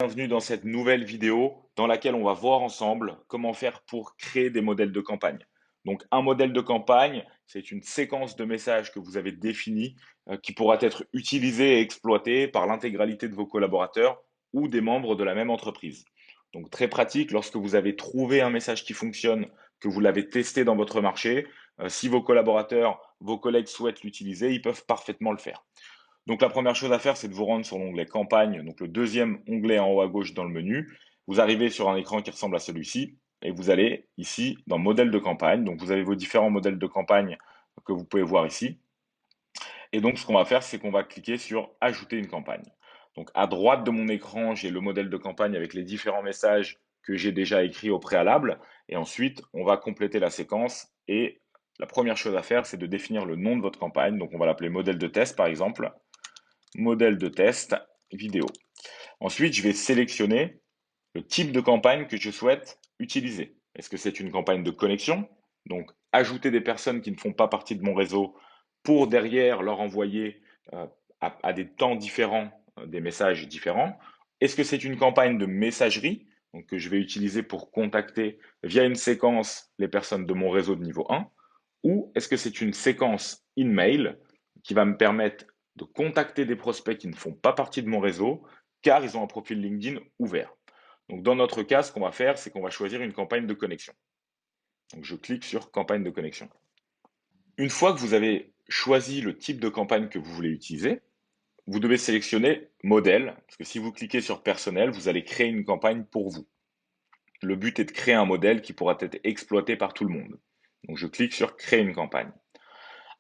Bienvenue dans cette nouvelle vidéo dans laquelle on va voir ensemble comment faire pour créer des modèles de campagne. Donc un modèle de campagne, c'est une séquence de messages que vous avez définie qui pourra être utilisée et exploitée par l'intégralité de vos collaborateurs ou des membres de la même entreprise. Donc très pratique lorsque vous avez trouvé un message qui fonctionne, que vous l'avez testé dans votre marché, si vos collaborateurs, vos collègues souhaitent l'utiliser, ils peuvent parfaitement le faire. Donc la première chose à faire, c'est de vous rendre sur l'onglet Campagne, donc le deuxième onglet en haut à gauche dans le menu. Vous arrivez sur un écran qui ressemble à celui-ci et vous allez ici dans Modèle de campagne. Donc vous avez vos différents modèles de campagne que vous pouvez voir ici. Et donc ce qu'on va faire, c'est qu'on va cliquer sur Ajouter une campagne. Donc à droite de mon écran, j'ai le modèle de campagne avec les différents messages que j'ai déjà écrits au préalable. Et ensuite, on va compléter la séquence et la première chose à faire, c'est de définir le nom de votre campagne. Donc on va l'appeler modèle de test par exemple. Modèle de test, vidéo. Ensuite, je vais sélectionner le type de campagne que je souhaite utiliser. Est-ce que c'est une campagne de connexion? Donc, ajouter des personnes qui ne font pas partie de mon réseau pour derrière leur envoyer à des temps différents des messages différents. Est-ce que c'est une campagne de messagerie donc, que je vais utiliser pour contacter via une séquence les personnes de mon réseau de niveau 1? Ou est-ce que c'est une séquence in-mail qui va me permettre de contacter des prospects qui ne font pas partie de mon réseau car ils ont un profil LinkedIn ouvert? Donc dans notre cas, ce qu'on va faire, c'est qu'on va choisir une campagne de connexion. Donc je clique sur campagne de connexion. Une fois que vous avez choisi le type de campagne que vous voulez utiliser, vous devez sélectionner modèle, parce que si vous cliquez sur personnel, vous allez créer une campagne pour vous. Le but est de créer un modèle qui pourra être exploité par tout le monde. Donc je clique sur créer une campagne.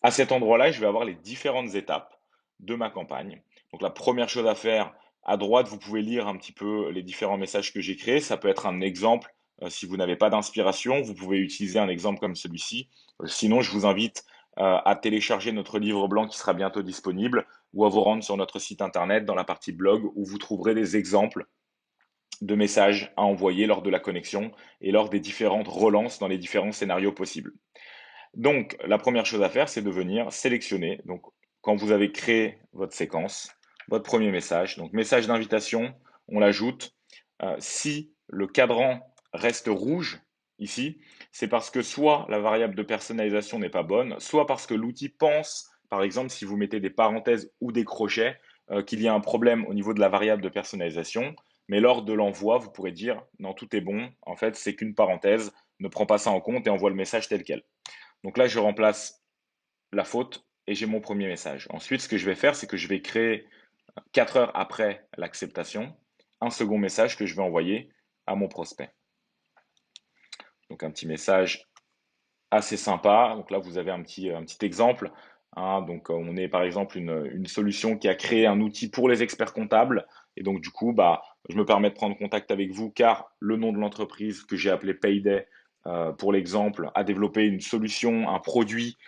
À cet endroit-là, je vais avoir les différentes étapes de ma campagne. Donc la première chose à faire, à droite, vous pouvez lire un petit peu les différents messages que j'ai créés. Ça peut être un exemple. Si vous n'avez pas d'inspiration, vous pouvez utiliser un exemple comme celui-ci. Sinon, je vous invite à télécharger notre livre blanc qui sera bientôt disponible ou à vous rendre sur notre site internet dans la partie blog où vous trouverez des exemples de messages à envoyer lors de la connexion et lors des différentes relances dans les différents scénarios possibles. Donc, la première chose à faire, c'est de venir sélectionner. Donc, quand vous avez créé votre séquence, votre premier message, donc message d'invitation, on l'ajoute. Si le cadran reste rouge ici, c'est parce que soit la variable de personnalisation n'est pas bonne, soit parce que l'outil pense, par exemple, si vous mettez des parenthèses ou des crochets, qu'il y a un problème au niveau de la variable de personnalisation. Mais lors de l'envoi, vous pourrez dire non, tout est bon. En fait, c'est qu'une parenthèse. Ne prends pas ça en compte et envoie le message tel quel. Donc là, je remplace la faute et j'ai mon premier message. Ensuite, ce que je vais faire, c'est que je vais créer 4 heures après l'acceptation un second message que je vais envoyer à mon prospect. Donc un petit message assez sympa. Donc là, vous avez un petit exemple. Hein. Donc on est par exemple une solution qui a créé un outil pour les experts comptables. Et donc du coup, bah, je me permets de prendre contact avec vous car le nom de l'entreprise que j'ai appelé Payday, pour l'exemple, a développé une solution, un produit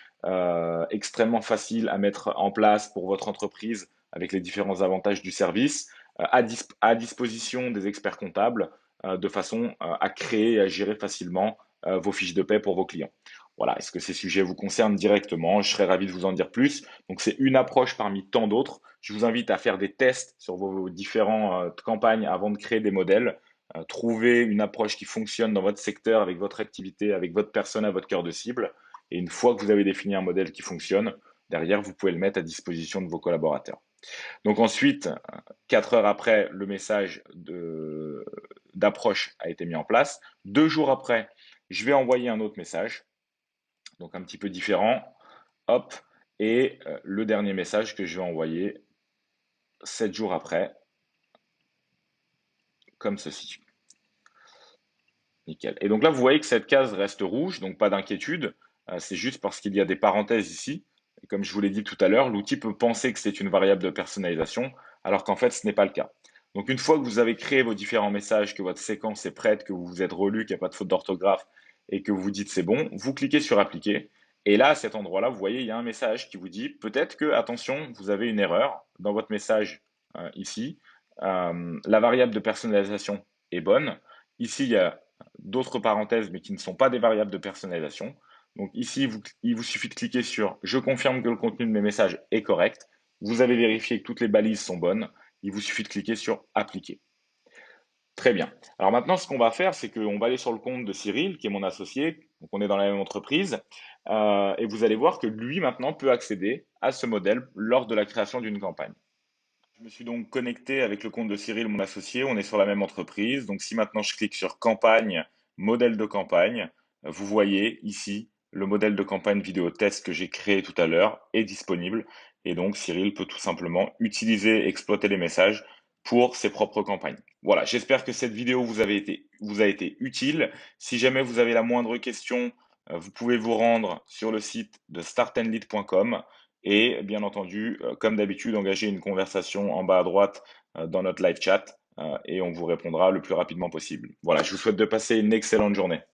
extrêmement facile à mettre en place pour votre entreprise avec les différents avantages du service à disposition des experts comptables de façon à créer et à gérer facilement vos fiches de paie pour vos clients. Voilà, est-ce que ces sujets vous concernent directement? Je serais ravi de vous en dire plus. Donc c'est une approche parmi tant d'autres. Je vous invite à faire des tests sur vos différentes campagnes avant de créer des modèles. Trouver une approche qui fonctionne dans votre secteur, avec votre activité, avec votre personne à votre cœur de cible. Et une fois que vous avez défini un modèle qui fonctionne, derrière, vous pouvez le mettre à disposition de vos collaborateurs. Donc ensuite, 4 heures après, le message d'approche a été mis en place. 2 jours après, je vais envoyer un autre message, donc un petit peu différent. Hop, et le dernier message que je vais envoyer 7 jours après, comme ceci. Nickel. Et donc là, vous voyez que cette case reste rouge, donc pas d'inquiétude. C'est juste parce qu'il y a des parenthèses ici. Et comme je vous l'ai dit tout à l'heure, l'outil peut penser que c'est une variable de personnalisation, alors qu'en fait, ce n'est pas le cas. Donc une fois que vous avez créé vos différents messages, que votre séquence est prête, que vous vous êtes relu, qu'il n'y a pas de faute d'orthographe et que vous vous dites c'est bon, vous cliquez sur appliquer. Et là, à cet endroit-là, vous voyez, il y a un message qui vous dit peut-être que, attention, vous avez une erreur dans votre message ici. La variable de personnalisation est bonne. Ici, il y a d'autres parenthèses, mais qui ne sont pas des variables de personnalisation. Donc ici, il vous suffit de cliquer sur « Je confirme que le contenu de mes messages est correct ». Vous avez vérifié que toutes les balises sont bonnes. Il vous suffit de cliquer sur « Appliquer ». Très bien. Alors maintenant, ce qu'on va faire, c'est qu'on va aller sur le compte de Cyril, qui est mon associé, donc on est dans la même entreprise, et vous allez voir que lui maintenant peut accéder à ce modèle lors de la création d'une campagne. Je me suis donc connecté avec le compte de Cyril, mon associé. On est sur la même entreprise. Donc, si maintenant je clique sur campagne, modèle de campagne, vous voyez ici le modèle de campagne vidéo test que j'ai créé tout à l'heure est disponible. Et donc, Cyril peut tout simplement utiliser, exploiter les messages pour ses propres campagnes. Voilà, j'espère que cette vidéo vous a été utile. Si jamais vous avez la moindre question, vous pouvez vous rendre sur le site de startandlead.com et bien entendu, comme d'habitude, engager une conversation en bas à droite dans notre live chat et on vous répondra le plus rapidement possible. Voilà, je vous souhaite de passer une excellente journée.